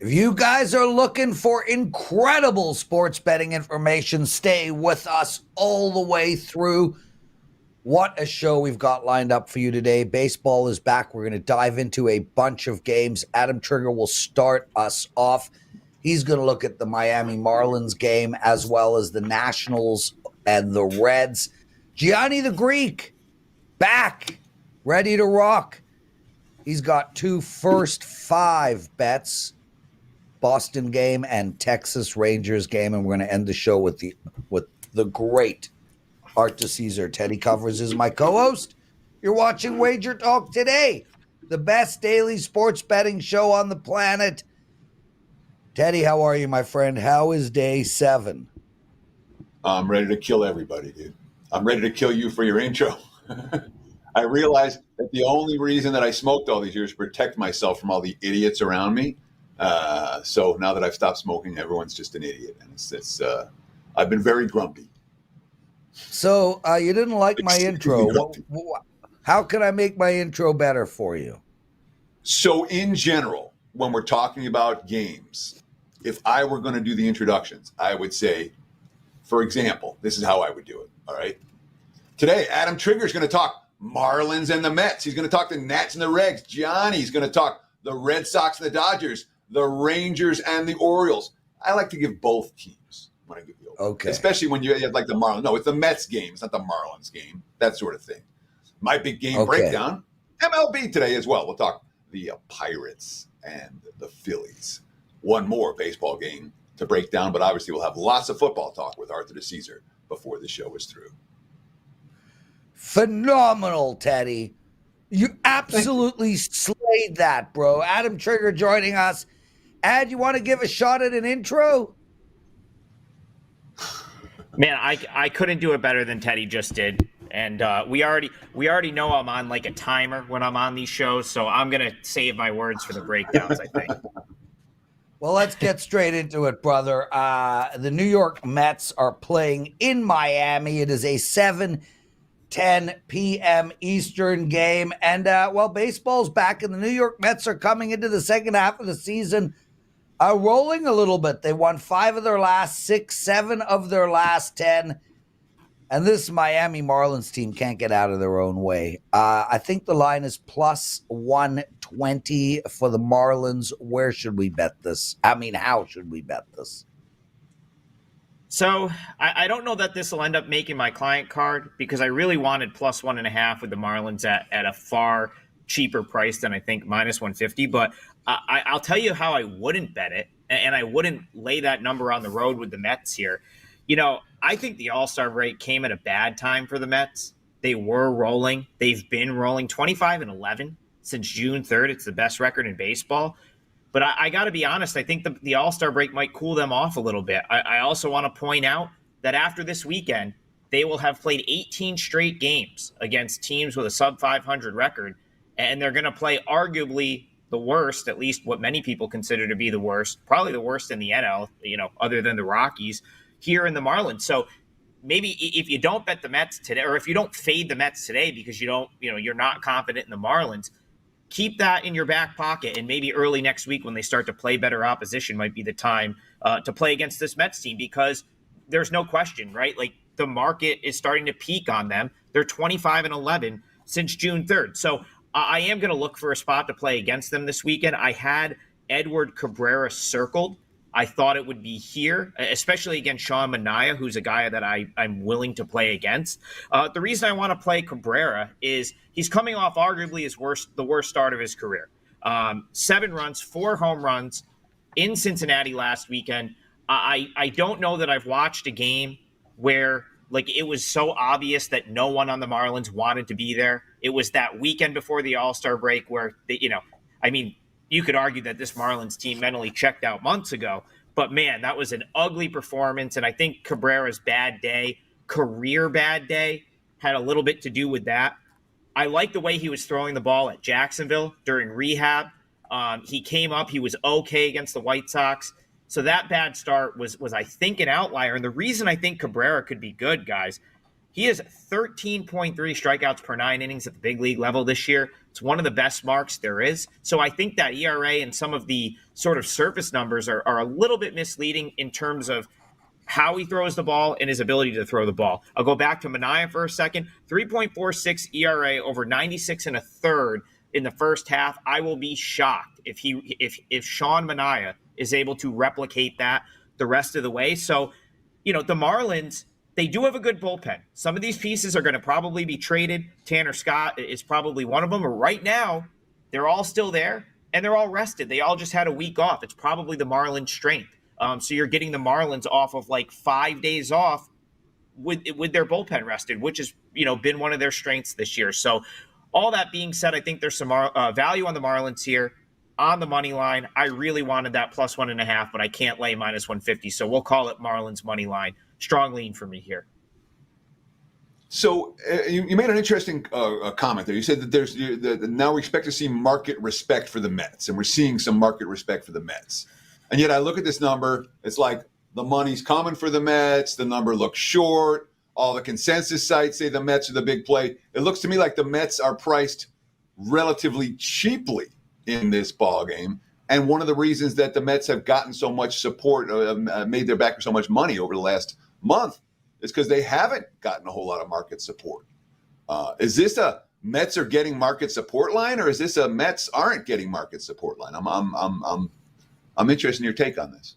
If you guys are looking for incredible sports betting information, stay with us all the way through. What a show we've got lined up for you today. Baseball is back. We're going to dive into a bunch of games. Adam Trigger will start us off. He's going to look at the Miami Marlins game as well as the Nationals and the Reds. Gianni The Greek, back, ready to rock. He's got 2 first 5 bets, Boston game and Texas Rangers game, and we're going to end the show with the great Art DiCesare. Teddy Covers is my co-host. You're watching WagerTalk Today, the best daily sports betting show on the planet. Teddy, how are you, my friend? How is day 7? I'm ready to kill everybody, dude. I'm ready to kill you for your intro. I realized that the only reason that I smoked all these years is to protect myself from all the idiots around me. So now that I've stopped smoking, everyone's just an idiot. And I've been very grumpy. So you didn't like my intro. How can I make my intro better for you? So in general, when we're talking about games, if I were going to do the introductions, I would say, for example, this is how I would do it. All right. Today, Adam Trigger is going to talk Marlins and the Mets. He's going to talk the Nats and the Regs. Gianni's going to talk the Red Sox and the Dodgers, the Rangers and the Orioles. I like to give both teams when I give you over. Okay. Especially when you have like the Marlins. No, it's the Mets game. It's not the Marlins game. That sort of thing. My big game breakdown. MLB today as well. We'll talk the Pirates and the Phillies. One more baseball game to break down, but obviously we'll have lots of football talk with Art DiCesare before the show is through. Phenomenal, Teddy. You absolutely slayed that, bro. Adam Trigger joining us. Ad, you want to give a shot at an intro? Man, I couldn't do it better than Teddy just did. And we already know I'm on like a timer when I'm on these shows, so I'm going to save my words for the breakdowns, I think. Well, let's get straight into it, brother. The New York Mets are playing in Miami. It is a 7:10 p.m. Eastern game. And, baseball's back, and the New York Mets are coming into the second half of the season rolling a little bit. They won 5 of their last 6, 7 of their last 10. And this Miami Marlins team can't get out of their own way. I think the line is plus 120 for the Marlins. Where should we bet this? I mean, how should we bet this? So I don't know that this will end up making my client card because I really wanted plus 1.5 with the Marlins at a far cheaper price than I think minus 150. But I'll tell you how I wouldn't bet it, and I wouldn't lay that number on the road with the Mets here. You know, I think the All-Star break came at a bad time for the Mets. They were rolling. They've been rolling 25-11 since June 3rd. It's the best record in baseball. But I got to be honest, I think the All-Star break might cool them off a little bit. I also want to point out that after this weekend, they will have played 18 straight games against teams with a sub-500 record, and they're going to play arguably the worst, at least what many people consider to be the worst, probably the worst in the NL, other than the Rockies, here in the Marlins. So maybe if you don't bet the Mets today, or if you don't fade the Mets today because you're not confident in the Marlins, keep that in your back pocket, and maybe early next week when they start to play better opposition might be the time to play against this Mets team, because there's no question, right? Like, the market is starting to peak on them. They're 25-11 since June 3rd. So I am going to look for a spot to play against them this weekend. I had Edward Cabrera circled. I thought it would be here, especially against Sean Manaea, who's a guy that I'm willing to play against. The reason I want to play Cabrera is he's coming off arguably the worst start of his career. 7 runs, 4 home runs in Cincinnati last weekend. I don't know that I've watched a game where it was so obvious that no one on the Marlins wanted to be there. It was that weekend before the All-Star break where you could argue that this Marlins team mentally checked out months ago, but man, that was an ugly performance. And I think Cabrera's career bad day, had a little bit to do with that. I like the way he was throwing the ball at Jacksonville during rehab. He came up, he was okay against the White Sox. So that bad start was I think, an outlier. And the reason I think Cabrera could be good, guys, He has 13.3 strikeouts per 9 innings at the big league level this year. It's one of the best marks there is. So I think that ERA and some of the sort of surface numbers are a little bit misleading in terms of how he throws the ball and his ability to throw the ball. I'll go back to Manaea for a second. 3.46 ERA over 96 and a third in the first half. I will be shocked if Sean Manaea is able to replicate that the rest of the way. So, the Marlins, they do have a good bullpen. Some of these pieces are going to probably be traded. Tanner Scott is probably one of them. But right now, they're all still there and they're all rested. They all just had a week off. It's probably the Marlins' strength. So you're getting the Marlins off of like 5 days off with their bullpen rested, which has been one of their strengths this year. So all that being said, I think there's some value on the Marlins here on the money line. I really wanted that plus 1.5, but I can't lay minus 150. So we'll call it Marlins money line. Strong lean for me here. So you made an interesting comment there. You said that now we expect to see market respect for the Mets, and we're seeing some market respect for the Mets. And yet I look at this number, it's like the money's coming for the Mets, the number looks short, all the consensus sites say the Mets are the big play. It looks to me like the Mets are priced relatively cheaply in this ball game. And one of the reasons that the Mets have gotten so much support, made their back so much money over the last month, is because they haven't gotten a whole lot of market support. Is this a Mets are getting market support line, or is this a Mets aren't getting market support line? I'm interested in your take on this.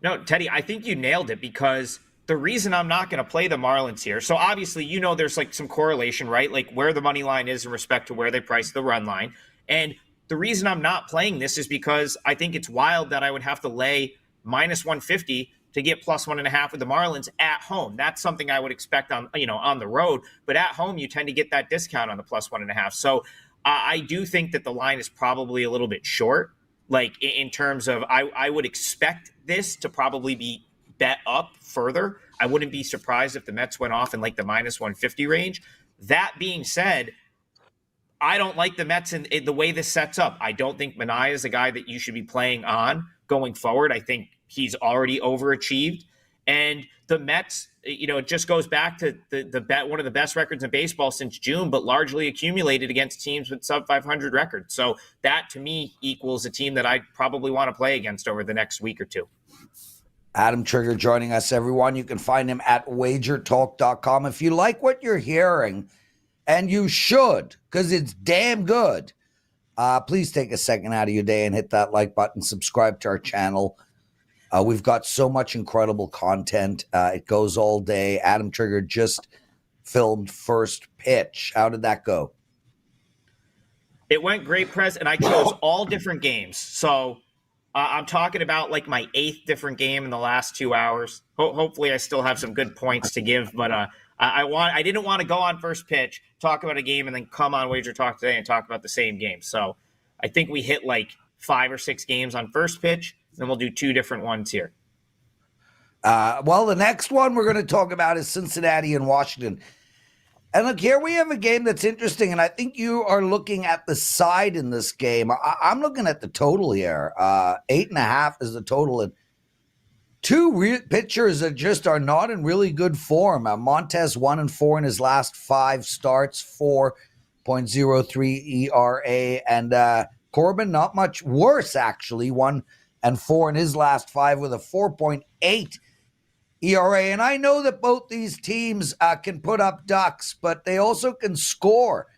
No, Teddy, I think you nailed it, because the reason I'm not going to play the Marlins here, so obviously, there's like some correlation, right? Like where the money line is in respect to where they price the run line. And the reason I'm not playing this is because I think it's wild that I would have to lay minus 150 to get plus 1.5 with the Marlins at home. That's something I would expect on the road, but at home, you tend to get that discount on the plus 1.5. So I do think that the line is probably a little bit short. Like in terms of, I would expect this to probably be bet up further. I wouldn't be surprised if the Mets went off in like the minus 150 range. That being said, I don't like the Mets in the way this sets up. I don't think Manaea is a guy that you should be playing on going forward. I think he's already overachieved. And the Mets, it just goes back to one of the best records in baseball since June, but largely accumulated against teams with sub 500 records. So that to me equals a team that I probably want to play against over the next week or two. Adam Trigger joining us, everyone. You can find him at WagerTalk.com. If you like what you're hearing, and you should, because it's damn good, please take a second out of your day and hit that like button, subscribe to our channel. We've got so much incredible content. It goes all day. Adam Trigger just filmed First Pitch. How did that go? It went great, Prez, and I chose all different games. So I'm talking about like my 8th different game in the last 2 hours. Hopefully I still have some good points to give, but I didn't want to go on First Pitch, talk about a game, and then come on WagerTalk Today and talk about the same game. So I think we hit like 5 or 6 games on First Pitch. Then we'll do 2 different ones here. Well, the next one we're going to talk about is Cincinnati and Washington. And look, here we have a game that's interesting, and I think you are looking at the side in this game. I'm looking at the total here. 8.5 is the total, and 2 pitchers that just are not in really good form. Montez 1-4 in his last 5 starts, 4.03 ERA, and Corbin not much worse actually, 1-4 in his last 5 with a 4.8 ERA. And I know that both these teams can put up ducks, but they also can score.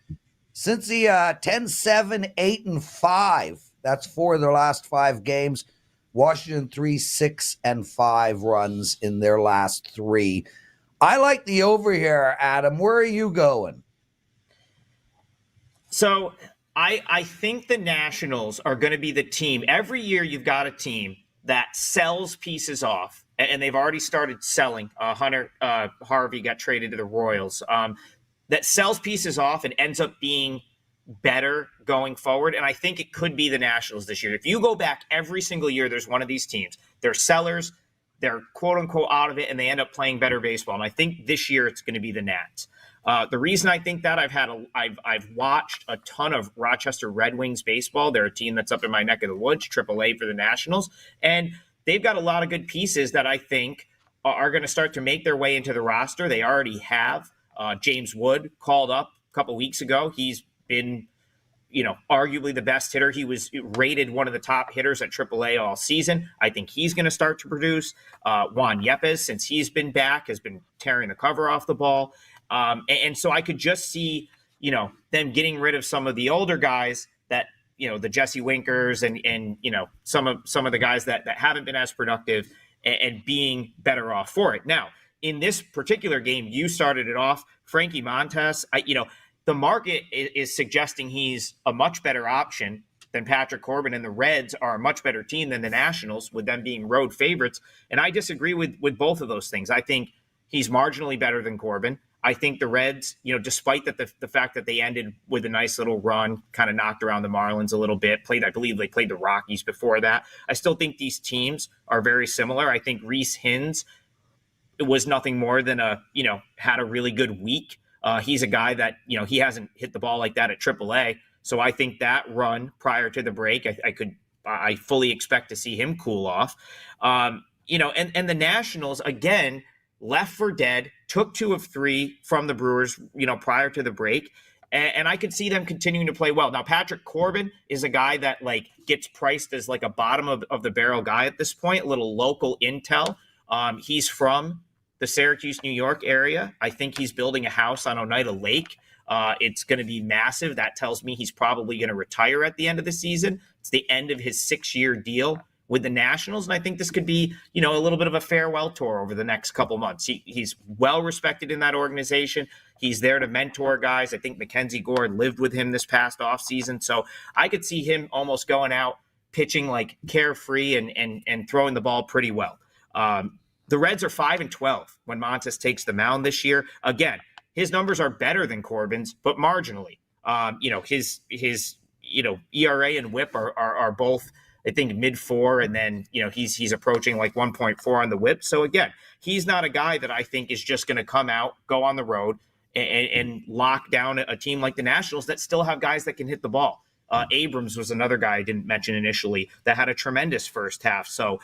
Cincy 10-7, 8-5. That's 4 of their last 5 games. Washington 3, 6, and 5 runs in their last 3. I like the over here, Adam. Where are you going? So I think the Nationals are going to be the team. Every year you've got a team that sells pieces off, and they've already started selling. Hunter Harvey got traded to the Royals. That sells pieces off and ends up being better going forward. And I think it could be the Nationals this year. If you go back every single year, there's one of these teams. They're sellers, they're quote unquote out of it, and they end up playing better baseball. And I think this year it's going to be the Nats. The reason I think that I've watched a ton of Rochester Red Wings baseball. They're a team that's up in my neck of the woods, AAA for the Nationals, and they've got a lot of good pieces that I think are going to start to make their way into the roster. They already have. James Wood called up a couple weeks ago. He's been, arguably the best hitter. He was rated one of the top hitters at AAA all season. I think he's going to start to produce. Juan Yepes, since he's been back, has been tearing the cover off the ball. And so I could just see, them getting rid of some of the older guys that, the Jesse Winkers and some of the guys that haven't been as productive and being better off for it. Now, in this particular game, you started it off, Frankie Montas. The market is suggesting he's a much better option than Patrick Corbin, and the Reds are a much better team than the Nationals, with them being road favorites. And I disagree with both of those things. I think he's marginally better than Corbin. I think the Reds, despite the fact that they ended with a nice little run, kind of knocked around the Marlins a little bit, I believe they played the Rockies before that. I still think these teams are very similar. I think Reese Hins was nothing more than had a really good week. He's a guy that, he hasn't hit the ball like that at AAA. So I think that run prior to the break, I fully expect to see him cool off. And the Nationals, again, left for dead, took 2 of 3 from the Brewers, prior to the break. And I could see them continuing to play well. Now, Patrick Corbin is a guy that gets priced as a bottom of the barrel guy at this point, a little local intel. He's from the Syracuse, New York area. I think he's building a house on Oneida Lake. It's going to be massive. That tells me he's probably going to retire at the end of the season. It's the end of his 6-year deal with the Nationals, and I think this could be, a little bit of a farewell tour over the next couple months. He's well respected in that organization. He's there to mentor guys. I think Mackenzie Gore lived with him this past offseason, so I could see him almost going out pitching carefree and throwing the ball pretty well. The Reds are 5-12 when Montas takes the mound this year. Again, his numbers are better than Corbin's, but marginally. His ERA and WHIP are both, I think, mid-4, and then he's approaching 1.4 on the WHIP. So again, he's not a guy that I think is just going to come out, go on the road, and lock down a team like the Nationals that still have guys that can hit the ball. Abrams was another guy I didn't mention initially that had a tremendous first half. So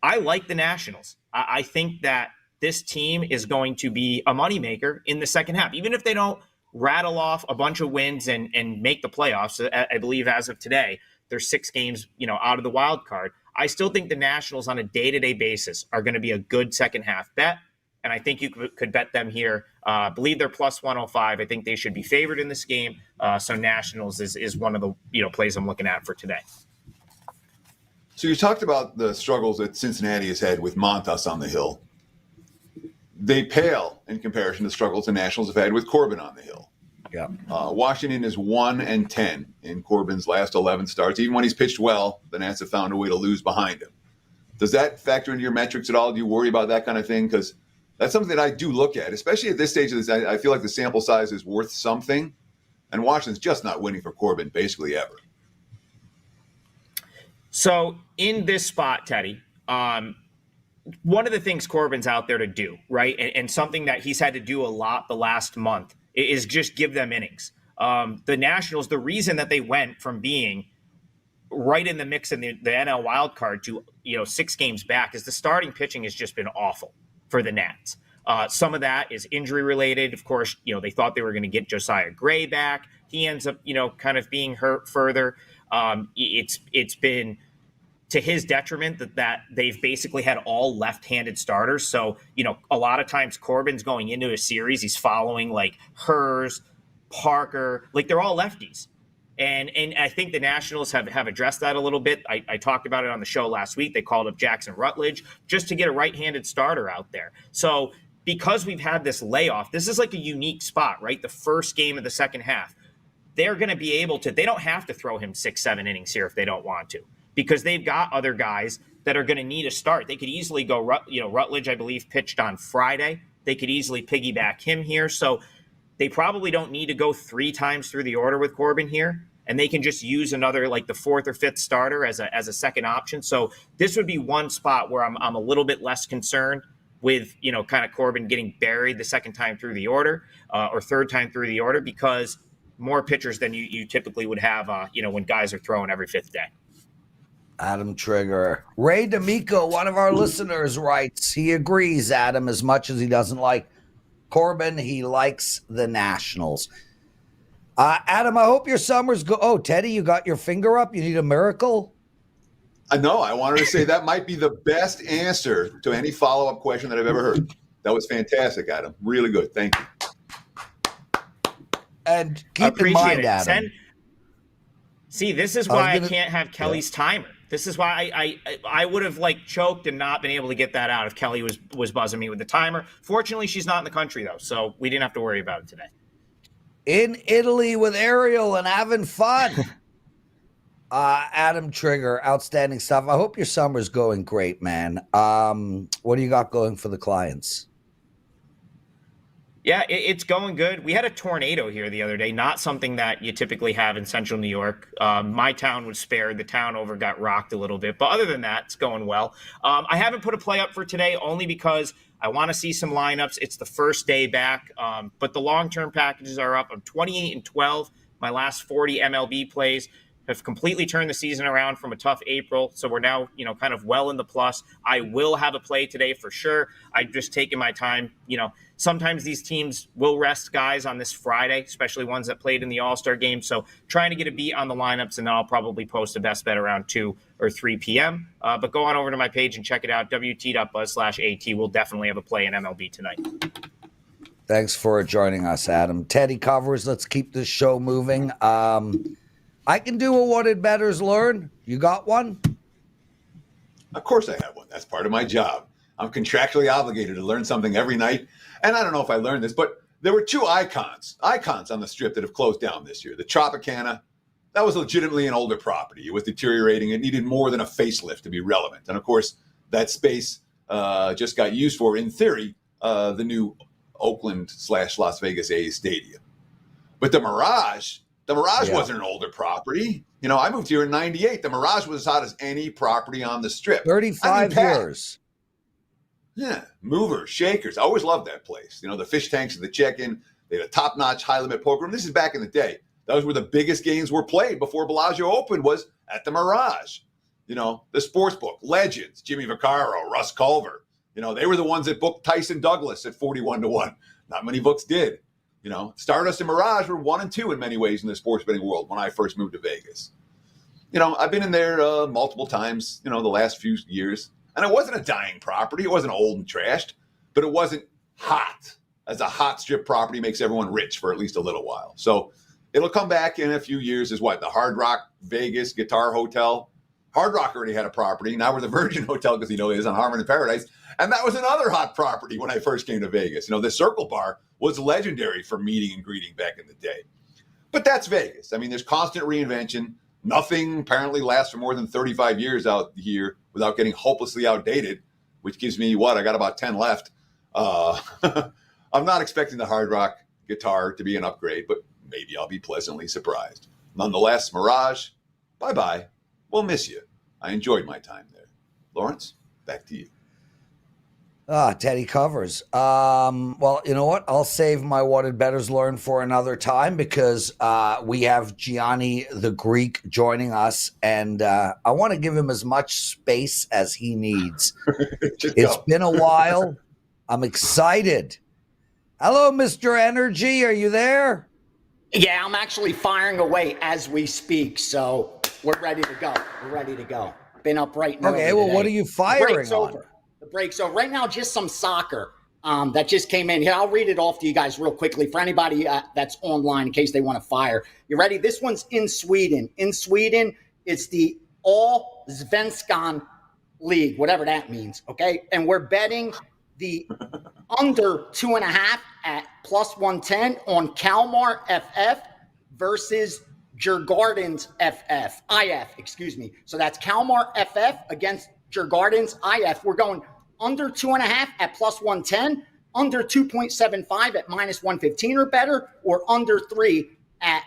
I like the Nationals. I think that this team is going to be a moneymaker in the second half, even if they don't rattle off a bunch of wins and make the playoffs. I believe as of today, there's 6 games, out of the wild card. I still think the Nationals on a day-to-day basis are going to be a good second half bet. And I think you could bet them here. I believe they're plus 105. I think they should be favored in this game. So Nationals is one of the plays I'm looking at for today. So you talked about the struggles that Cincinnati has had with Montas on the hill. They pale in comparison to the struggles the Nationals have had with Corbin on the hill. Yeah. Washington is 1-10 in Corbin's last 11 starts. Even when he's pitched well, the Nats have found a way to lose behind him. Does that factor into your metrics at all? Do you worry about that kind of thing? Because that's something that I do look at, especially at this stage of this. I feel like the sample size is worth something, and Washington's just not winning for Corbin basically ever. So in this spot, Teddy, one of the things Corbin's out there to do, right, and something that he's had to do a lot the last month is just give them innings. The Nationals, the reason that they went from being right in the mix in the NL wild card to 6 games back is the starting pitching has just been awful for the Nats. Some of that is injury related. Of course, they thought they were going to get Josiah Gray back. He ends up, kind of being hurt further. It's been to his detriment that they've basically had all left-handed starters. So, a lot of times Corbin's going into a series, he's following Hers, Parker, they're all lefties. And I think the Nationals have addressed that a little bit. I talked about it on the show last week. They called up Jackson Rutledge just to get a right-handed starter out there. So because we've had this layoff, this is a unique spot, right? The first game of the second half. They're going to be able to – they don't have to throw him 6-7 innings here if they don't want to, because they've got other guys that are going to need a start. They could easily go Rutledge, I believe, pitched on Friday. They could easily piggyback him here. So they probably don't need to go 3 times through the order with Corbin here, and they can just use another the 4th or 5th starter as a second option. So this would be one spot where I'm a little bit less concerned with kind of Corbin getting buried the second time through the order or third time through the order, because more pitchers than you typically would have, when guys are throwing every 5th day. Adam Trigger. Ray D'Amico, one of our listeners, writes, he agrees, Adam, as much as he doesn't like Corbin, he likes the Nationals. Adam, I hope your summer's go. Oh, Teddy, you got your finger up? You need a miracle? I know. I wanted to say that might be the best answer to any follow-up question that I've ever heard. That was fantastic, Adam. Really good. Thank you. And keep in mind, Adam. See, this is why I can't have Kelly's timer. This is why I would have choked and not been able to get that out if Kelly was buzzing me with the timer. Fortunately, she's not in the country though, so we didn't have to worry about it today. In Italy with Ariel and having fun. Adam Trigger, outstanding stuff. I hope your summer's going great, man. What do you got going for the clients? Yeah, it's going good. We had a tornado here the other day, not something that you typically have in central New York. My town was spared. The town over got rocked a little bit. But other than that, it's going well. I haven't put a play up for today only because I want to see some lineups. It's the first day back. But the long-term packages are up. I'm 28-12. My last 40 MLB plays have completely turned the season around from a tough April. So we're now, kind of well in the plus. I will have a play today for sure. I've just taken my time. Sometimes these teams will rest guys on this Friday, especially ones that played in the All-Star game. So trying to get a beat on the lineups, and then I'll probably post a best bet around 2 or 3 p.m. But go on over to my page and check it out, wt.buzz/AT. We'll definitely have a play in MLB tonight. Thanks for joining us, Adam. Teddy covers. Let's keep this show moving. I can do a what did bettors learn. You got one? Of course I have one. That's part of my job. I'm contractually obligated to learn something every night. And I don't know if I learned this, but there were two icons on the strip that have closed down this year. The Tropicana, that was legitimately an older property. It was deteriorating. It needed more than a facelift to be relevant. And of course, that space just got used for, in theory, the new Oakland/Las Vegas A's stadium. But the Mirage wasn't an older property. I moved here in 98. The Mirage was as hot as any property on the strip. 35 years. Yeah, movers, shakers. I always loved that place. The fish tanks at the check-in. They had a top-notch high-limit poker room. This is back in the day. That was where the biggest games were played before Bellagio opened, was at the Mirage. The sports book, legends, Jimmy Vaccaro, Russ Culver. They were the ones that booked Tyson Douglas at 41-1. Not many books did. Stardust and Mirage were 1 and 2 in many ways in the sports betting world when I first moved to Vegas. I've been in there multiple times, the last few years. And it wasn't a dying property. It wasn't old and trashed, but it wasn't hot, as a hot strip property makes everyone rich for at least a little while. So it'll come back in a few years as what? The Hard Rock Vegas Guitar Hotel. Hard Rock already had a property. Now we're the Virgin Hotel Casino is on Harmon and Paradise. And that was another hot property when I first came to Vegas. The Circle Bar was legendary for meeting and greeting back in the day. But that's Vegas. I mean, there's constant reinvention. Nothing apparently lasts for more than 35 years out here without getting hopelessly outdated, which gives me I got about 10 left. I'm not expecting the Hard Rock guitar to be an upgrade, but maybe I'll be pleasantly surprised. Nonetheless, Mirage, bye-bye. We'll miss you. I enjoyed my time there. Lawrence, back to you. Teddy covers. Well, you know what? I'll save my what did bettors learn for another time because we have Gianni the Greek joining us, and I want to give him as much space as he needs. It's been a while. I'm excited. Hello, Mr. Energy. Are you there? Yeah, I'm actually firing away as we speak, so we're ready to go. Been up right now. Okay, well, what are you firing on? The break. So right now, just some soccer that just came in here. I'll read it off to you guys real quickly for anybody that's online in case they want to fire. You ready? This one's in Sweden. In Sweden, it's the Allsvenskan League, whatever that means. Okay, and we're betting the under 2.5 at +110 on Kalmar FF versus Djurgårdens IF. Excuse me. So that's Kalmar FF against Djurgårdens IF. We're going under 2.5 at +110, under 2.75 at -115 or better, or under 3 at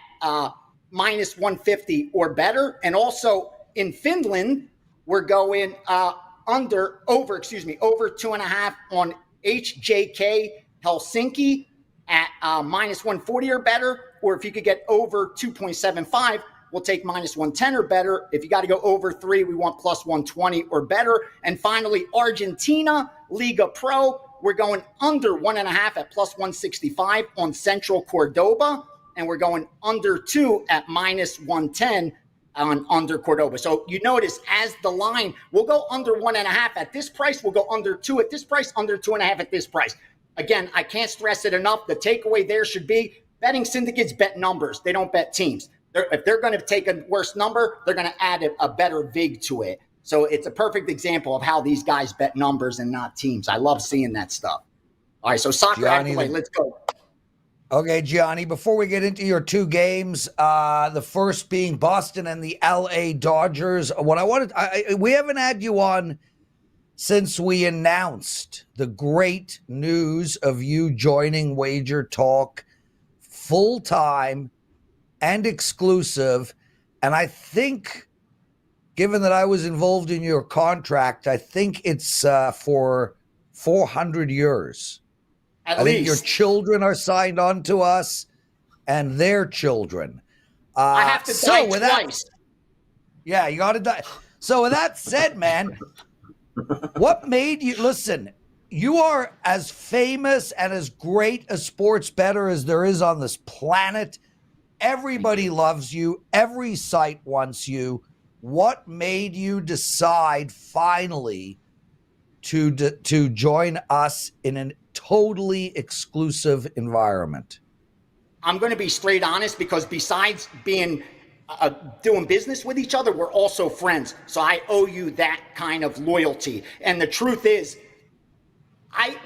-150 or better. And also in Finland, we're going over 2.5 on HJK Helsinki at -140 or better, or if you could get over 2.75 we'll take minus 110 or better. If you got to go over 3, we want plus 120 or better. And finally, Argentina, Liga Pro, we're going under 1.5 at plus 165 on Central Cordoba. And we're going under 2 at minus 110 on under Cordoba. So you notice as the line, we'll go under 1.5 at this price. We'll go under 2 at this price, under 2.5 at this price. Again, I can't stress it enough. The takeaway there should be betting syndicates bet numbers. They don't bet teams. If they're going to take a worse number, they're going to add a better VIG to it. So it's a perfect example of how these guys bet numbers and not teams. I love seeing that stuff. All right, so soccer out of the way. Let's go. Okay, Gianni, before we get into your 2 games, the first being Boston and the LA Dodgers, what I wanted, we haven't had you on since we announced the great news of you joining WagerTalk full-time and exclusive. And I think, given that I was involved in your contract, I think it's for 400 years. At I least. think your children are signed on to us and their children. I have to die twice. Yeah, you got to die. So with that said, man, what made you, listen, you are as famous and as great a sports bettor as there is on this planet. Everybody loves you. Every site wants you. What made you decide finally to join us in an totally exclusive environment? I'm going to be straight honest, because besides being doing business with each other, we're also friends. So I owe you that kind of loyalty. And the truth is,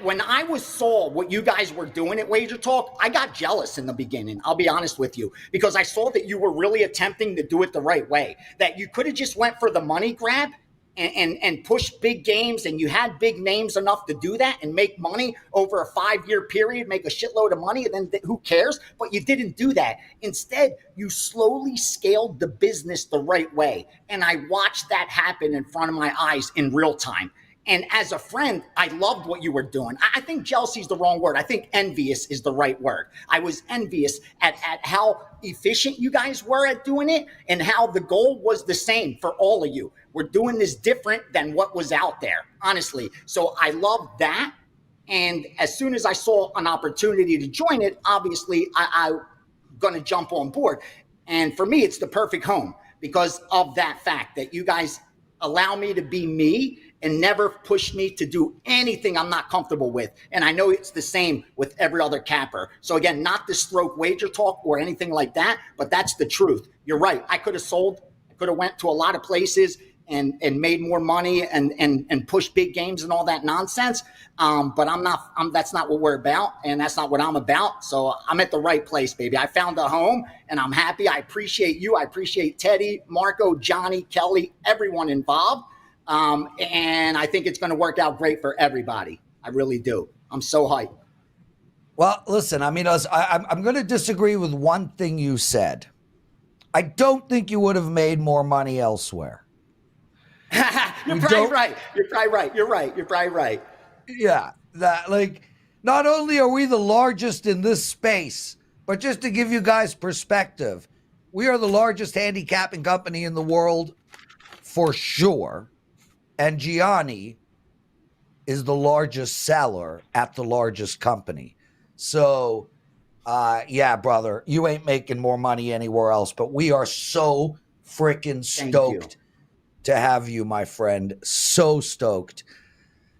when I saw what you guys were doing at WagerTalk, I got jealous in the beginning. I'll be honest with you, because I saw that you were really attempting to do it the right way, that you could have just went for the money grab and push big games, and you had big names enough to do that and make money over a 5-year period, make a shitload of money, and then who cares? But you didn't do that. Instead, you slowly scaled the business the right way. And I watched that happen in front of my eyes in real time. And as a friend, I loved what you were doing. I think jealousy is the wrong word. I think envious is the right word. I was envious at how efficient you guys were at doing it, and how the goal was the same for all of you. We're doing this different than what was out there, honestly. So I love that. And as soon as I saw an opportunity to join it, obviously I'm going to jump on board. And for me, it's the perfect home because of that fact that you guys allow me to be me and never push me to do anything I'm not comfortable with. And I know it's the same with every other capper. So again, not to stroke WagerTalk or anything like that, but that's the truth. You're right. I could have sold. I could have went to a lot of places and made more money and pushed big games and all that nonsense. But that's not what we're about, and that's not what I'm about. So I'm at the right place, baby. I found a home, and I'm happy. I appreciate you. I appreciate Teddy, Marco, Johnny, Kelly, everyone involved. And I think it's going to work out great for everybody. I really do. I'm so hyped. Well, listen, I mean, I'm going to disagree with one thing you said. I don't think you would have made more money elsewhere. You're probably right. You're probably right. Yeah, that, like, not only are we the largest in this space, but just to give you guys perspective, we are the largest handicapping company in the world for sure. And Gianni is the largest seller at the largest company. So, yeah, brother, you ain't making more money anywhere else, but we are so freaking stoked to have you, my friend. So stoked.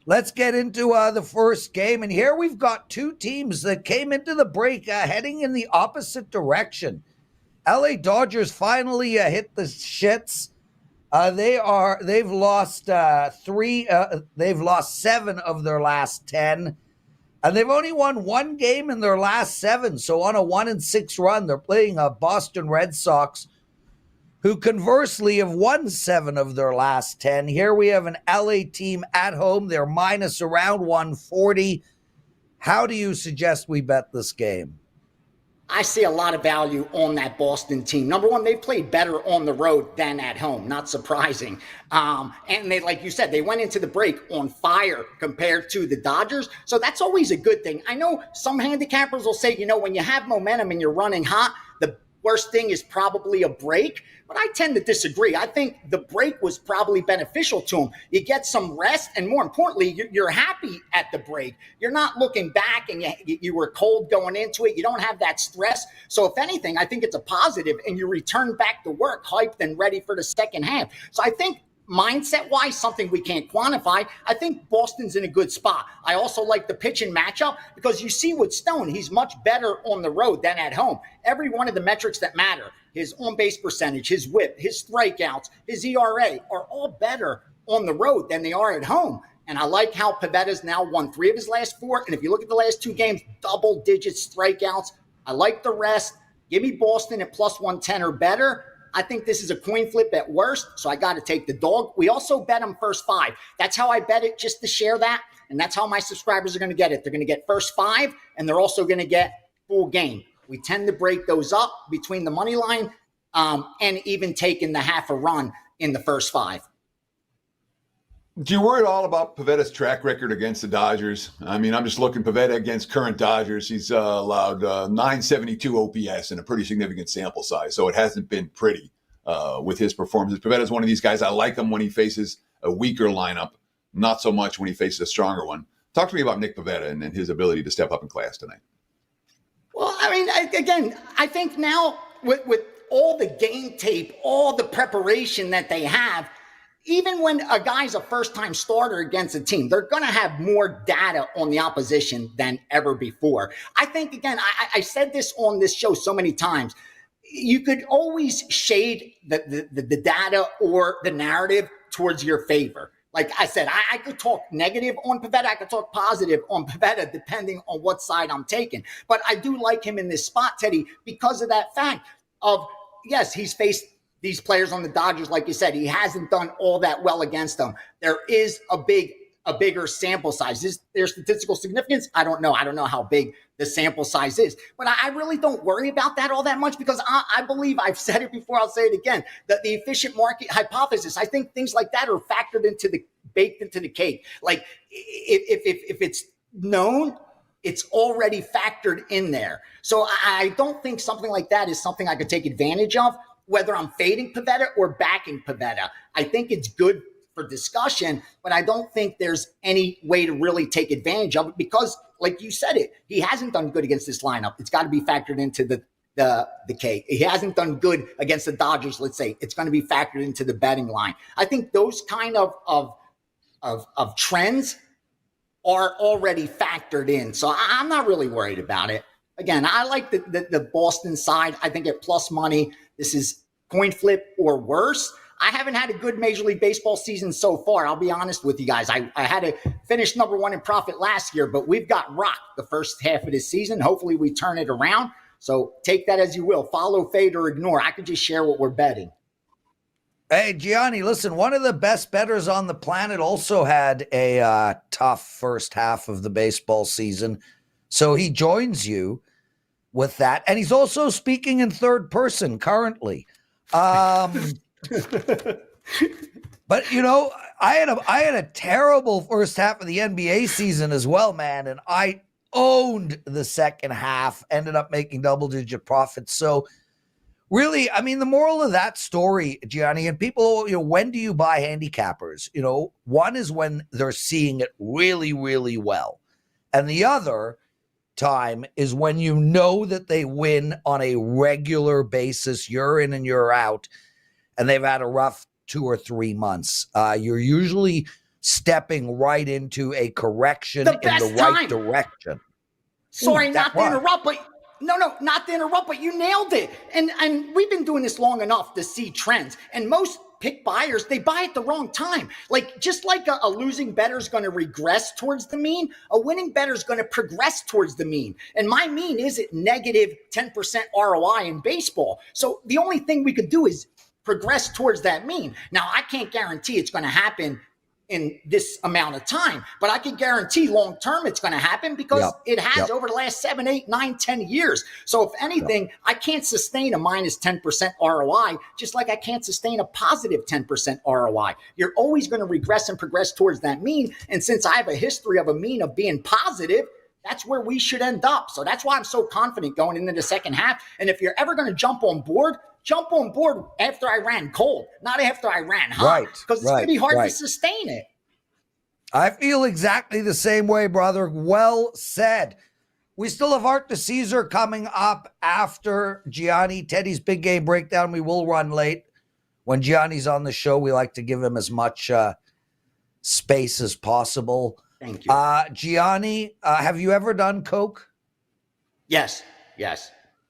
Let's get into the first game. And here we've got 2 teams that came into the break heading in the opposite direction. LA Dodgers finally hit the shits. They've lost 7 of their last 10. And they've only won 1 game in their last 7. So on a 1-6 run, they're playing Boston Red Sox, who conversely have won 7 of their last 10. Here we have an LA team at home. They're minus around 140. How do you suggest we bet this game? I see a lot of value on that Boston team. Number one, they've played better on the road than at home. Not surprising. And they, like you said, they went into the break on fire compared to the Dodgers. So that's always a good thing. I know some handicappers will say, when you have momentum and you're running hot, worst thing is probably a break, but I tend to disagree. I think the break was probably beneficial to him. You get some rest, and more importantly, you're happy at the break. You're not looking back and you were cold going into it. You don't have that stress. So if anything, I think it's a positive, and you return back to work hyped and ready for the second half. So I think mindset-wise, something we can't quantify, I think Boston's in a good spot. I also like the pitching matchup because you see with Stone, he's much better on the road than at home. Every one of the metrics that matter, his on-base percentage, his whip, his strikeouts, his ERA, are all better on the road than they are at home. And I like how Pavetta's now won 3 of his last 4. And if you look at the last 2 games, double-digit strikeouts. I like the rest. Give me Boston at plus 110 or better. I think this is a coin flip at worst, so I got to take the dog. We also bet them first 5. That's how I bet it, just to share that, and that's how my subscribers are going to get it. They're going to get first 5, and they're also going to get full game. We tend to break those up between the money line and even taking the half a run in the first 5. Do you worry at all about Pavetta's track record against the Dodgers? I mean, I'm just looking Pavetta against current Dodgers. He's allowed 972 OPS in a pretty significant sample size, so it hasn't been pretty with his performances. Pavetta's one of these guys. I like him when he faces a weaker lineup, not so much when he faces a stronger one. Talk to me about Nick Pavetta and his ability to step up in class tonight. Well, I mean, I think now with all the game tape, all the preparation that they have, even when a guy's a first-time starter against a team, they're going to have more data on the opposition than ever before. I think, again, I said this on this show so many times, you could always shade the data or the narrative towards your favor. Like I said, I could talk negative on Pavetta. I could talk positive on Pavetta, depending on what side I'm taking. But I do like him in this spot, Teddy, because of that fact of, yes, he's faced these players on the Dodgers, like you said, he hasn't done all that well against them. There is a bigger sample size. Is there statistical significance? I don't know. I don't know how big the sample size is. But I really don't worry about that all that much because I believe, I've said it before, I'll say it again, that the efficient market hypothesis, I think things like that are baked into the cake. Like if it's known, it's already factored in there. So I don't think something like that is something I could take advantage of, whether I'm fading Pavetta or backing Pavetta. I think it's good for discussion, but I don't think there's any way to really take advantage of it because, like you said it, he hasn't done good against this lineup. It's got to be factored into the cake. He hasn't done good against the Dodgers, let's say. It's going to be factored into the betting line. I think those kind of trends are already factored in. So I'm not really worried about it. Again, I like the Boston side. I think at plus money, this is coin flip or worse. I haven't had a good Major League Baseball season so far. I'll be honest with you guys. I had to finish number 1 in profit last year, but we've got rocked the first half of this season. Hopefully we turn it around. So take that as you will. Follow, fade, or ignore. I could just share what we're betting. Hey, Gianni, listen, one of the best bettors on the planet also had a tough first half of the baseball season. So he joins you with that. And he's also speaking in third person currently. But, you know, I had a terrible first half of the NBA season as well, man. And I owned the second half, ended up making double-digit profits. So, really, I mean, the moral of that story, Gianni, and people, you know, when do you buy handicappers? You know, one is when they're seeing it really, really well. And the other time is when you know that they win on a regular basis, year in and year out, and they've had a rough 2 or 3 months. You're usually stepping right into a correction in the right direction. Sorry, not to interrupt, but not to interrupt, but you nailed it. And we've been doing this long enough to see trends. And most pick buyers, they buy at the wrong time. Like, just like a losing bettor is going to regress towards the mean, a winning bettor is going to progress towards the mean. And my mean is at negative 10% ROI in baseball. So the only thing we could do is progress towards that mean. Now, I can't guarantee it's going to happen in this amount of time, but I can guarantee long-term it's going to happen because it has over the last 7, 8, 9, 10 years. So if anything, I can't sustain a minus 10% ROI, just like I can't sustain a positive 10% ROI. You're always going to regress and progress towards that mean. And since I have a history of a mean of being positive, that's where we should end up. So that's why I'm so confident going into the second half. And if you're ever going to jump on board after I ran cold, not after I ran hot. Right, Because it's going to be hard to sustain it. I feel exactly the same way, brother. Well said. We still have Art DiCesare coming up after Gianni. Teddy's big game breakdown. We will run late. When Gianni's on the show, we like to give him as much space as possible. Thank you. Gianni, have you ever done coke? Yes,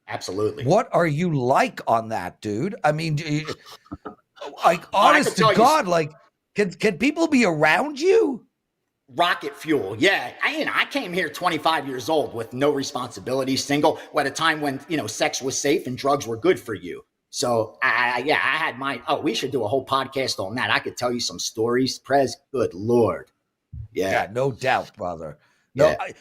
absolutely. What are you like on that, dude? I mean, like, honest to God, like, can people be around you? Rocket fuel. Yeah. I came here 25 years old with no responsibility, single, at a time when, sex was safe and drugs were good for you. So I had we should do a whole podcast on that. I could tell you some stories, Prez. Good Lord. Yeah, no doubt, brother. No, yeah.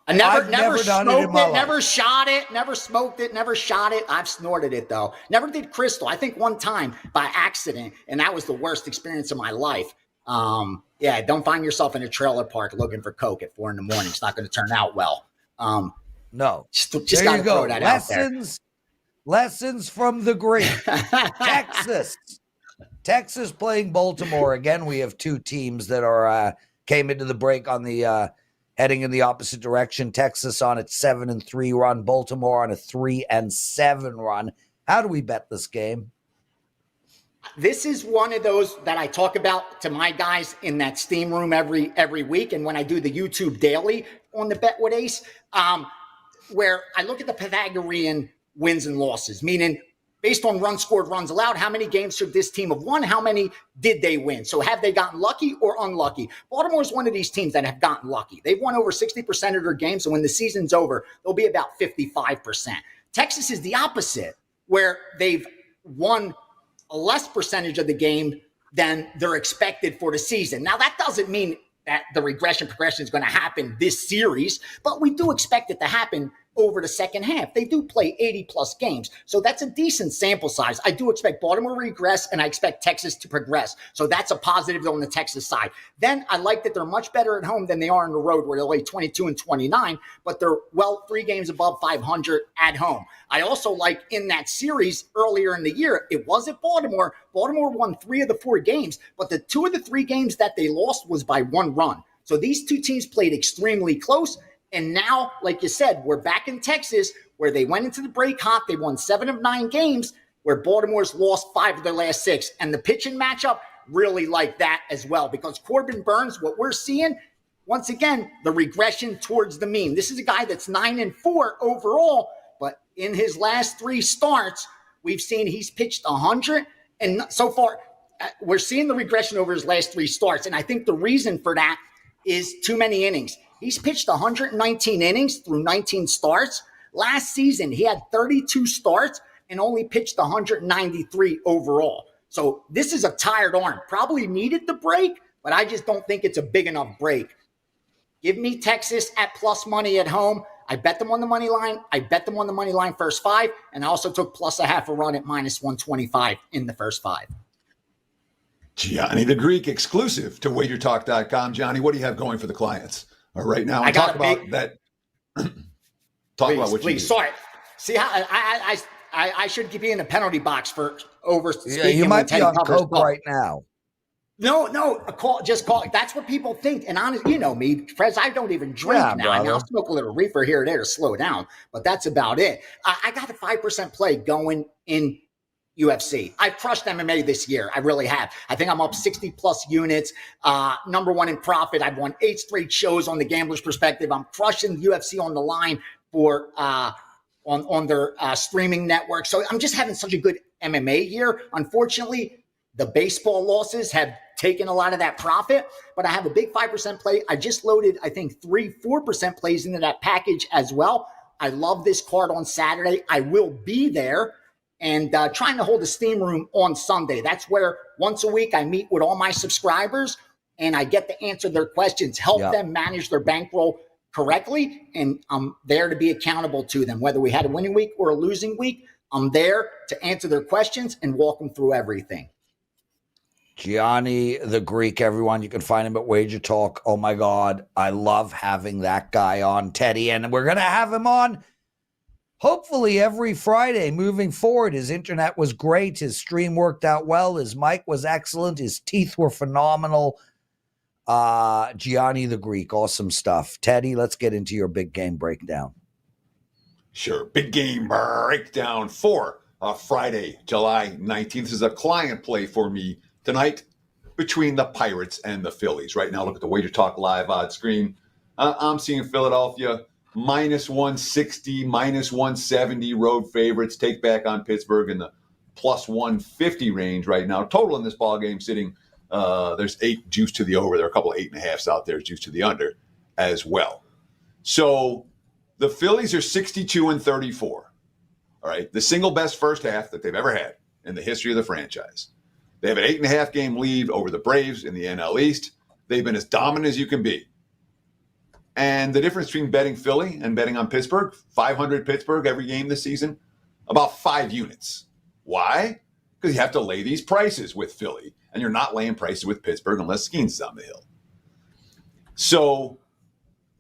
I never smoked it, life. never shot it, never smoked it, never shot it. I've snorted it though. Never did crystal. I think one time by accident, and that was the worst experience of my life. Don't find yourself in a trailer park looking for coke at 4 a.m. It's not going to turn out well. No, just got to throw that out there. Lessons from the Greek. Texas playing Baltimore again. We have two teams that are came into the break on the heading in the opposite direction. Texas on its 7-3 run. Baltimore on a 3-7 run. How do we bet this game? This is one of those that I talk about to my guys in that steam room every week. And when I do the YouTube daily on the Bet with Ace, where I look at the Pythagorean wins and losses, meaning based on runs scored, runs allowed, how many games should this team have won? How many did they win? So have they gotten lucky or unlucky? Baltimore is one of these teams that have gotten lucky. They've won over 60% of their games. And when the season's over, they'll be about 55%. Texas is the opposite, where they've won a less percentage of the game than they're expected for the season. Now, that doesn't mean that the progression is going to happen this series, but we do expect it to happen over the second half. They do play 80-plus games, so that's a decent sample size. I do expect Baltimore to regress, and I expect Texas to progress. So that's a positive on the Texas side. Then I like that they're much better at home than they are on the road, where they're only 22-29, but they're 3 games above 500 at home. I also like in that series earlier in the year, it was at Baltimore. Baltimore won 3 of the 4 games, but the 2 of the 3 games that they lost was by 1 run. So these two teams played extremely close. And now, like you said, we're back in Texas, where they went into the break hot. They won 7 of 9 games, where Baltimore's lost 5 of their last 6. And the pitching matchup, really like that as well, because Corbin Burns, what we're seeing, once again, the regression towards the mean. This is a guy that's 9-4 overall, but in his last 3 starts, we've seen he's pitched 100. And so far, we're seeing the regression over his last 3 starts. And I think the reason for that is too many innings. He's pitched 119 innings through 19 starts. Last season, he had 32 starts and only pitched 193 overall. So this is a tired arm. Probably needed the break, but I just don't think it's a big enough break. Give me Texas at plus money at home. I bet them on the money line. I bet them on the money line first 5, and I also took plus a half a run at minus 125 in the first 5. Gianni The Greek, exclusive to WagerTalk.com. Gianni, what do you have going for the clients right now? I talk about that. Talk about what you do. Sorry. See how I should be in the penalty box for over. Yeah, you might be on coke right now. No, call. That's what people think. And honestly, you know me, Prez, I don't even drink now. Brother. I mean, I'll smoke a little reefer here or there to slow down, but that's about it. I got a 5% play going in UFC. I've crushed MMA this year. I really have. I think I'm up 60 plus units, number 1 in profit. I've won 8 straight shows on the Gambler's Perspective. I'm crushing UFC on the line for on their streaming network. So I'm just having such a good MMA year. Unfortunately, the baseball losses have taken a lot of that profit, but I have a big 5% play. I just loaded, I think, 3-4% plays into that package as well. I love this card on Saturday. I will be there. And trying to hold a steam room on Sunday. That's where once a week I meet with all my subscribers and I get to answer their questions, help them manage their bankroll correctly. And I'm there to be accountable to them. Whether we had a winning week or a losing week, I'm there to answer their questions and walk them through everything. Gianni the Greek, everyone. You can find him at WagerTalk. Oh my God, I love having that guy on, Teddy. And we're going to have him on hopefully every Friday moving forward. His internet was great. His stream worked out well. His mic was excellent. His teeth were phenomenal. Gianni the Greek, awesome stuff. Teddy, let's get into your big game breakdown. Sure. Big game breakdown for Friday, July 19th. This is a client play for me tonight between the Pirates and the Phillies. Right now, look at the WagerTalk live odds screen. I'm seeing Philadelphia minus 160, minus 170 road favorites. Take back on Pittsburgh in the plus 150 range right now. Total in this ball game sitting, there's 8 juice to the over. There are a couple of 8.5s out there, juice to the under as well. So the Phillies are 62-34. All right. The single best first half that they've ever had in the history of the franchise. They have an 8.5 game lead over the Braves in the NL East. They've been as dominant as you can be. And the difference between betting Philly and betting on Pittsburgh, 500 Pittsburgh every game this season, about 5 units. Why? Because you have to lay these prices with Philly, and you're not laying prices with Pittsburgh unless Skeens is on the hill. So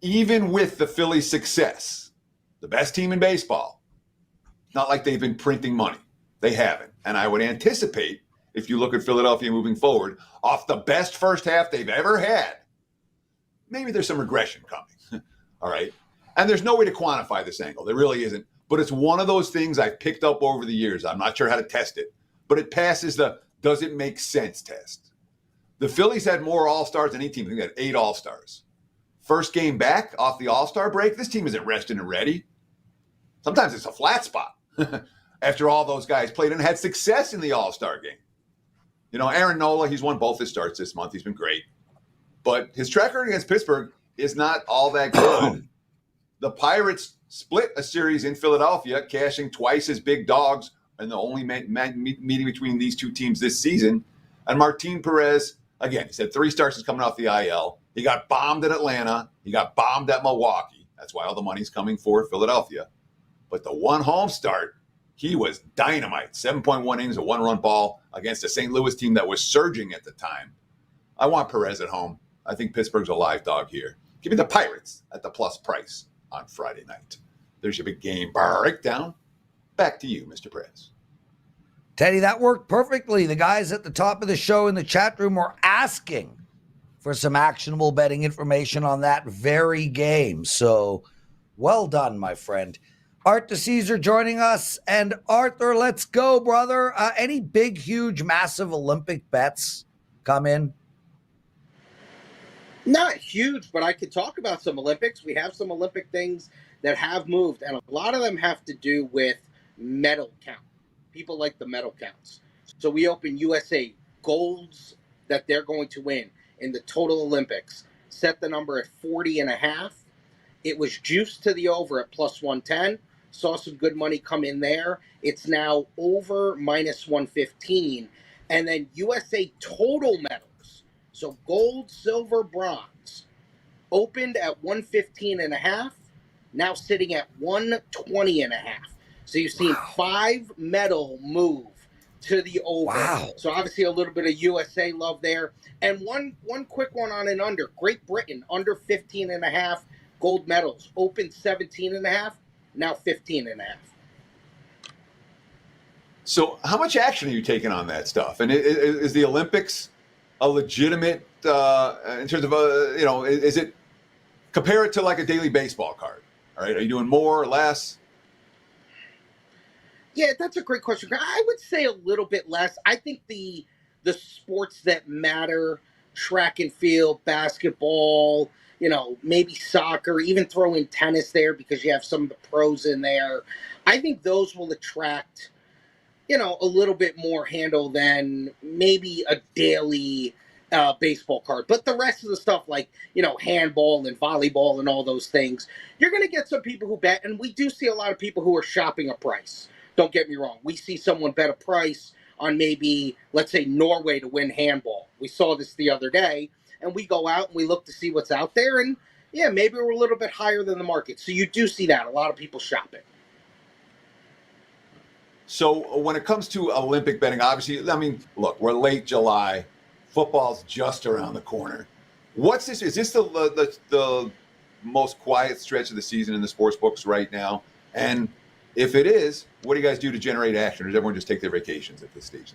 even with the Phillies' success, the best team in baseball, not like they've been printing money. They haven't. And I would anticipate, if you look at Philadelphia moving forward, off the best first half they've ever had, maybe there's some regression coming. All right. And there's no way to quantify this angle. There really isn't. But it's one of those things I've picked up over the years. I'm not sure how to test it, but it passes the does it make sense test. The Phillies had more All-Stars than any team. I think they had 8 All-Stars. First game back off the All-Star break, this team isn't rested and ready. Sometimes it's a flat spot after all those guys played and had success in the All-Star game. You know, Aaron Nola, he's won both his starts this month. He's been great. But his track record against Pittsburgh is not all that good. The Pirates split a series in Philadelphia, cashing twice as big dogs in the only meeting between these two teams this season. And Martin Perez, again, he's had 3 starts coming off the IL. He got bombed at Atlanta. He got bombed at Milwaukee. That's why all the money's coming for Philadelphia. But the one home start, he was dynamite. 7.1 innings, a 1-run ball against a St. Louis team that was surging at the time. I want Perez at home. I think Pittsburgh's a live dog here. Give me the Pirates at the plus price on Friday night. There's your big game breakdown. Back to you, Mr. Prez. Teddy, that worked perfectly. The guys at the top of the show in the chat room were asking for some actionable betting information on that very game. So well done, my friend. Art DiCesare joining us. And Arthur, let's go, brother. Any big, huge, massive Olympic bets come in? Not huge, but I could talk about some Olympics. We have some Olympic things that have moved, and a lot of them have to do with medal count. People like the medal counts. So we open USA golds that they're going to win in the total Olympics. Set the number at 40.5. It was juiced to the over at plus 110. Saw some good money come in there. It's now over minus 115. And then USA total medals. So gold, silver, bronze, opened at 115.5, now sitting at 120.5. So you've seen 5 medal move to the over. Wow. So obviously a little bit of USA love there. And one quick one on an under. Great Britain, under 15.5 gold medals. Opened 17.5, now 15.5. So how much action are you taking on that stuff? And is the Olympics a legitimate, in terms of, is it, compare it to like a daily baseball card? All right. Are you doing more or less? Yeah, that's a great question. I would say a little bit less. I think the sports that matter, track and field, basketball, maybe soccer, even throw in tennis there because you have some of the pros in there. I think those will attract, a little bit more handle than maybe a daily baseball card. But the rest of the stuff like, handball and volleyball and all those things, you're going to get some people who bet. And we do see a lot of people who are shopping a price. Don't get me wrong. We see someone bet a price on maybe, let's say, Norway to win handball. We saw this the other day. And we go out and we look to see what's out there. And, yeah, maybe we're a little bit higher than the market. So you do see that. A lot of people shopping. So when it comes to Olympic betting, obviously, I mean, look, we're late July. Football's just around the corner. What's this? Is this the most quiet stretch of the season in the sports books right now? And if it is, what do you guys do to generate action? Or does everyone just take their vacations at this stage?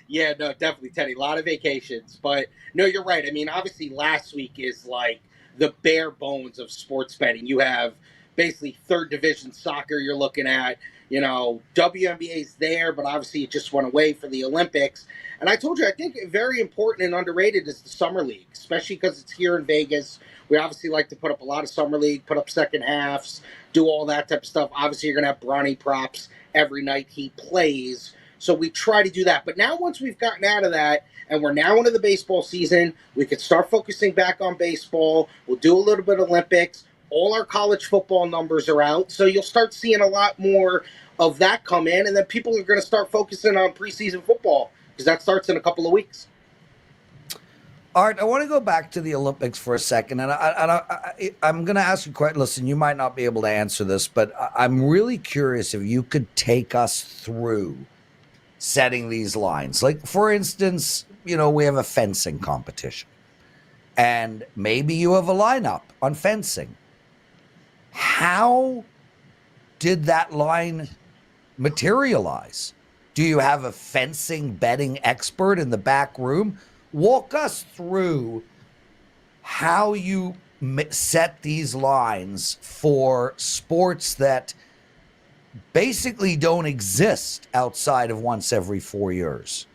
Yeah, no, definitely, Teddy. A lot of vacations. But no, you're right. I mean, obviously, last week is like the bare bones of sports betting. You have basically third division soccer you're looking at. You know, WNBA's there, but obviously it just went away for the Olympics. And I told you, I think very important and underrated is the Summer League, especially because it's here in Vegas. We obviously like to put up a lot of Summer League, put up second halves, do all that type of stuff. Obviously, you're going to have Bronny props every night he plays. So we try to do that. But now once we've gotten out of that and we're now into the baseball season, we could start focusing back on baseball. We'll do a little bit of Olympics. All our college football numbers are out. So you'll start seeing a lot more of that come in. And then people are going to start focusing on preseason football because that starts in a couple of weeks. Art, I want to go back to the Olympics for a second. And I'm going to ask you a question. Listen, you might not be able to answer this, but I'm really curious if you could take us through setting these lines. Like, for instance, you know, we have a fencing competition and maybe you have a lineup on fencing. How did that line materialize? Do you have a fencing betting expert in the back room? Walk us through how you set these lines for sports that basically don't exist outside of once every 4 years.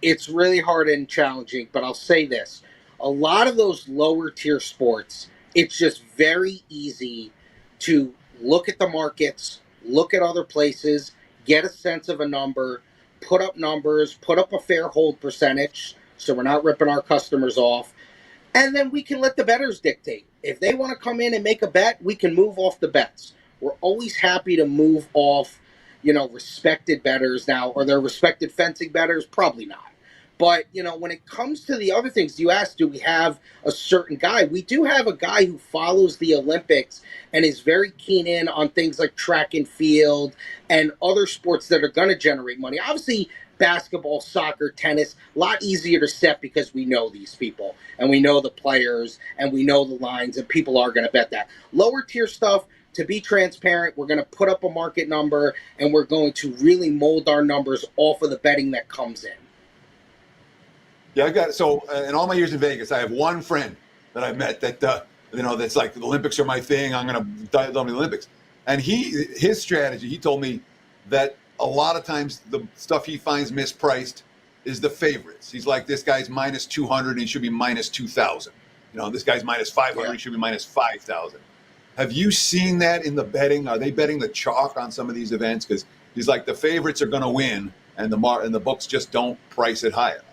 It's really hard and challenging, but I'll say this. A lot of those lower tier sports, it's just very easy to look at the markets, look at other places, get a sense of a number, put up numbers, put up a fair hold percentage so we're not ripping our customers off, and then we can let the bettors dictate. If they want to come in and make a bet, we can move off the bets. We're always happy to move off, you know, respected bettors. Now, are there respected fencing bettors? Probably not. But, you know, when it comes to the other things, you asked, do we have a certain guy? We do have a guy who follows the Olympics and is very keen in on things like track and field and other sports that are going to generate money. Obviously, basketball, soccer, tennis, a lot easier to set because we know these people and we know the players and we know the lines and people are going to bet that. Lower tier stuff, to be transparent, we're going to put up a market number and we're going to really mold our numbers off of the betting that comes in. Yeah, I got it. So in all my years in Vegas, I have one friend that I met that you know, that's like, the Olympics are my thing. I'm going to dive on the Olympics. And his strategy, he told me that a lot of times the stuff he finds mispriced is the favorites. He's like, this guy's minus 200 and he should be minus 2,000. You know, this guy's minus 500, he should be minus 5,000. Have you seen that in the betting? Are they betting the chalk on some of these events? Because he's like, the favorites are going to win, and the books just don't price it high enough.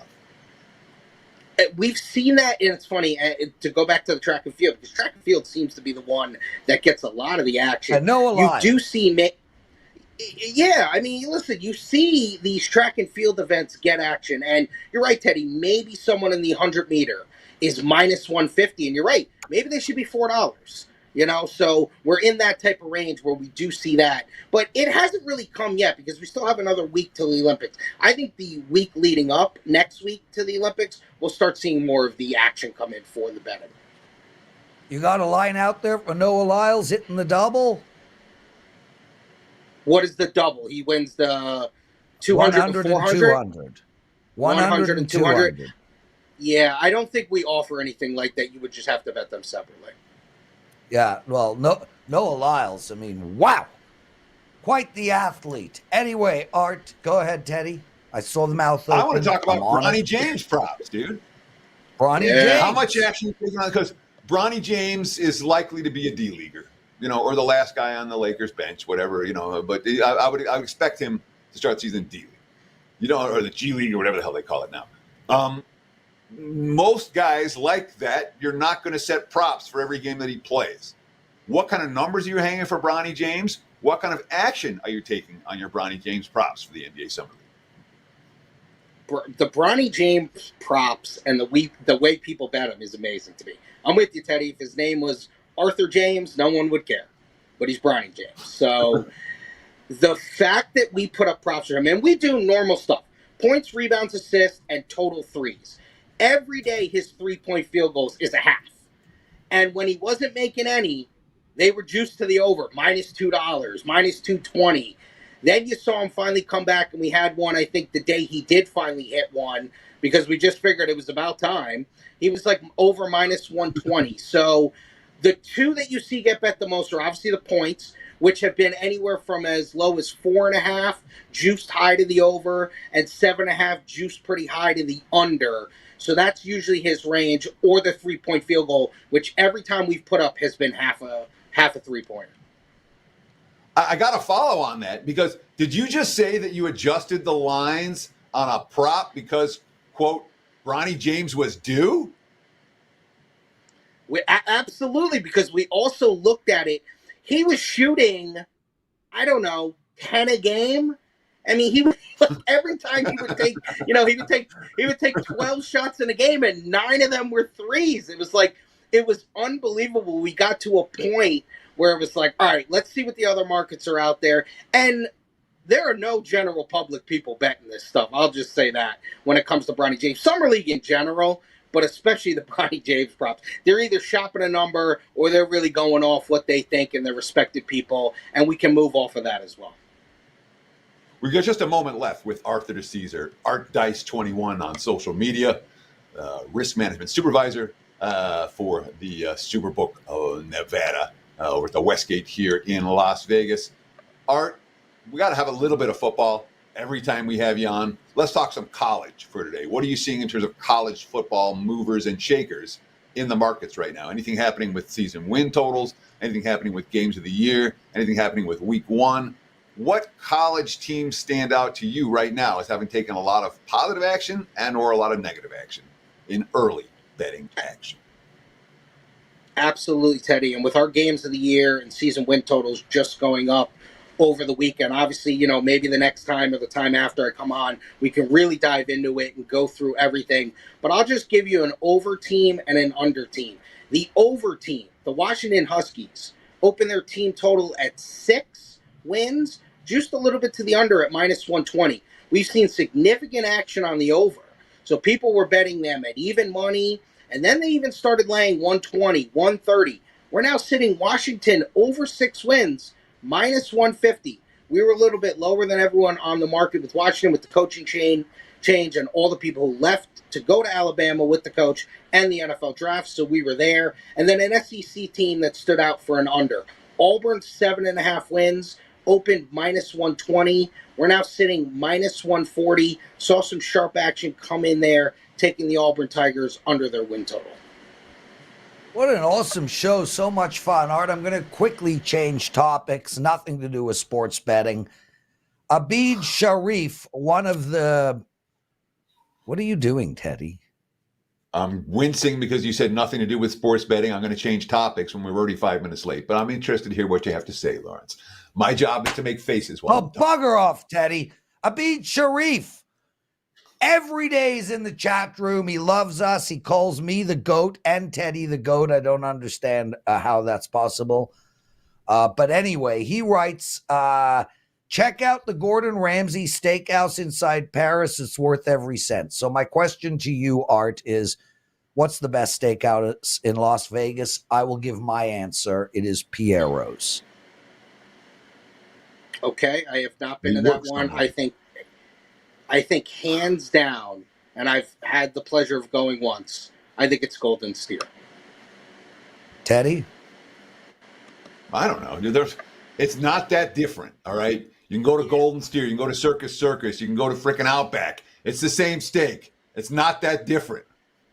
We've seen that, and it's funny to go back to the track and field, because track and field seems to be the one that gets a lot of the action. I know a lot. You do see, yeah. I mean, listen, you see these track and field events get action, and you're right, Teddy. Maybe someone in the 100-meter is minus 150, and you're right. Maybe they should be $4. You know, so we're in that type of range where we do see that. But it hasn't really come yet because we still have another week till the Olympics. I think the week leading up, next week to the Olympics, we'll start seeing more of the action come in for the betting. You got a line out there for Noah Lyles hitting the double? What is the double? He wins the 200 and 400? 100 and 200. Yeah, I don't think we offer anything like that. You would just have to bet them separately. Yeah, well, Noah Lyles, I mean, wow. Quite the athlete. Anyway, Art, go ahead, Teddy. I saw the mouth open. I want to talk about Bronny James props, dude. Bronny James. How much action are you taking on? Because Bronny James is likely to be a D-leaguer, you know, or the last guy on the Lakers bench, whatever, you know. But I would expect him to start season D-league, you know, or the G-league or whatever the hell they call it now. Most guys like that, you're not going to set props for every game that he plays. What kind of numbers are you hanging for Bronny James? What kind of action are you taking on your Bronny James props for the NBA Summer League? The Bronny James props and the way people bet him is amazing to me. I'm with you, Teddy. If his name was Arthur James, no one would care. But he's Bronny James. So the fact that we put up props for him, and we do normal stuff. points, rebounds, assists, and total threes. Every day his 3-point field goals is a half. And when he wasn't making any, they were juiced to the over, -$2, -220. Then you saw him finally come back, and we had one, I think, the day he did finally hit one, because we just figured it was about time. He was like over -120. So the two that you see get bet the most are obviously the points, which have been anywhere from as low as 4.5, juiced high to the over, and 7.5, juiced pretty high to the under. So that's usually his range, or the 3-point field goal, which every time we've put up has been half a 3-pointer. I got to follow on that, because did you just say that you adjusted the lines on a prop because, quote, Bronny James was due? Absolutely, because we also looked at it. He was shooting, I don't know, 10 a game. I mean, he every time he would take, he would take 12 shots in a game, and 9 of them were threes. It was unbelievable. We got to a point where it was like, all right, let's see what the other markets are out there. And there are no general public people betting this stuff. I'll just say that when it comes to Bronny James. Summer League in general, but especially the Bronny James props. They're either shopping a number or they're really going off what they think and their respected people, and we can move off of that as well. We've got just a moment left with Art DiCesare, Art Dice 21 on social media, risk management supervisor for the Superbook of Nevada over at the Westgate here in Las Vegas. Art, we got to have a little bit of football every time we have you on. Let's talk some college for today. What are you seeing in terms of college football movers and shakers in the markets right now? Anything happening with season win totals? Anything happening with games of the year? Anything happening with week one? What college teams stand out to you right now as having taken a lot of positive action and or a lot of negative action in early betting action? Absolutely, Teddy. And with our games of the year and season win totals just going up over the weekend, obviously, maybe the next time or the time after I come on, we can really dive into it and go through everything. But I'll just give you an over team and an under team. The over team, the Washington Huskies, open their team total at 6 wins, just a little bit to the under at -120. We've seen significant action on the over. So people were betting them at even money, and then they even started laying 120, 130. We're now sitting Washington over 6 wins, -150. We were a little bit lower than everyone on the market with Washington with the coaching change and all the people who left to go to Alabama with the coach and the NFL draft, so we were there. And then an SEC team that stood out for an under. Auburn, 7.5 wins, opened -120. We're now sitting -140. Saw some sharp action come in there, taking the Auburn Tigers under their win total. What an awesome show. So much fun. Art, I'm going to quickly change topics. Nothing to do with sports betting. Abid Sharif, one of the... What are you doing, Teddy? I'm wincing because you said nothing to do with sports betting. I'm going to change topics when we're already 5 minutes late. But I'm interested to hear what you have to say, Lawrence. My job is to make faces while I'm talking. Bugger off, Teddy. Abid Sharif. Every day he's in the chat room. He loves us. He calls me the GOAT and Teddy the GOAT. I don't understand how that's possible. But anyway, he writes, check out the Gordon Ramsay Steakhouse inside Paris. It's worth every cent. So my question to you, Art, is what's the best steakhouse in Las Vegas? I will give my answer. It is Piero's. Okay, I have not been to that one. I think hands down, and I've had the pleasure of going once, I think it's Golden Steer. Teddy? I don't know. It's not that different, all right? You can go to Golden Steer. You can go to Circus. You can go to frickin' Outback. It's the same steak. It's not that different,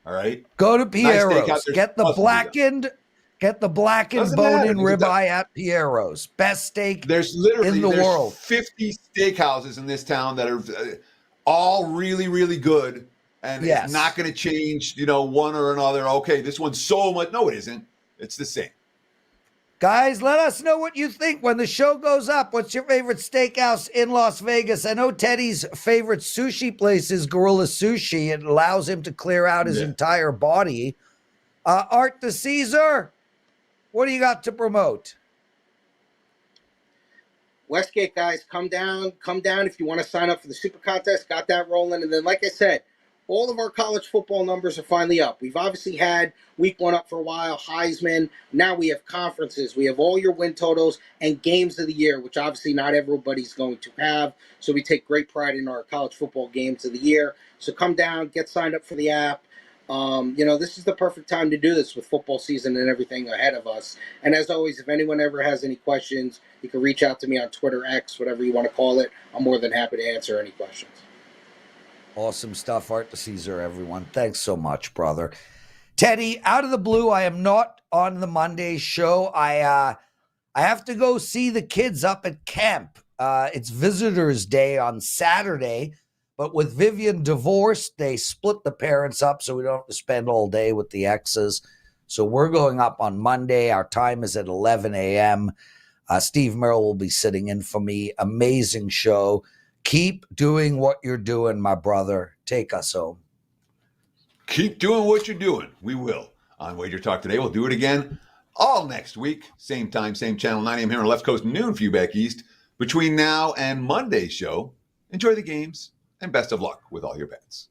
all right? Go to Piero's. Nice Get the blackened bone-in ribeye at Piero's. Best steak there's literally in the world. 50 steakhouses in this town that are all really, really good, and it's not going to change, one or another. Okay, this one's so much. No, it isn't. It's the same. Guys, let us know what you think when the show goes up. What's your favorite steakhouse in Las Vegas? I know Teddy's favorite sushi place is Gorilla Sushi. It allows him to clear out his entire body. Art DiCesare, what do you got to promote? Westgate guys, come down if you want to sign up for the super contest. Got that rolling. And then, like I said, all of our college football numbers are finally up. We've obviously had week 1 up for a while, Heisman. Now we have conferences. We have all your win totals and games of the year, which obviously not everybody's going to have. So we take great pride in our college football games of the year. So come down, get signed up for the app. This is the perfect time to do this with football season and everything ahead of us. And as always, if anyone ever has any questions, you can reach out to me on Twitter, X, whatever you want to call it. I'm more than happy to answer any questions. Awesome stuff, Art DiCesare, everyone. Thanks so much, brother. Teddy, out of the blue, I am not on the Monday show. I have to go see the kids up at camp. It's Visitors Day on Saturday, but with Vivian divorced, they split the parents up so we don't have to spend all day with the exes. So we're going up on Monday. Our time is at 11 a.m. Steve Merrill will be sitting in for me. Amazing show. Keep doing what you're doing, my brother. Take us home. Keep doing what you're doing. We will. On Wager Talk Today, we'll do it again all next week. Same time, same channel, 9 a.m. here on the left coast, noon for you back east. Between now and Monday's show, enjoy the games and best of luck with all your bets.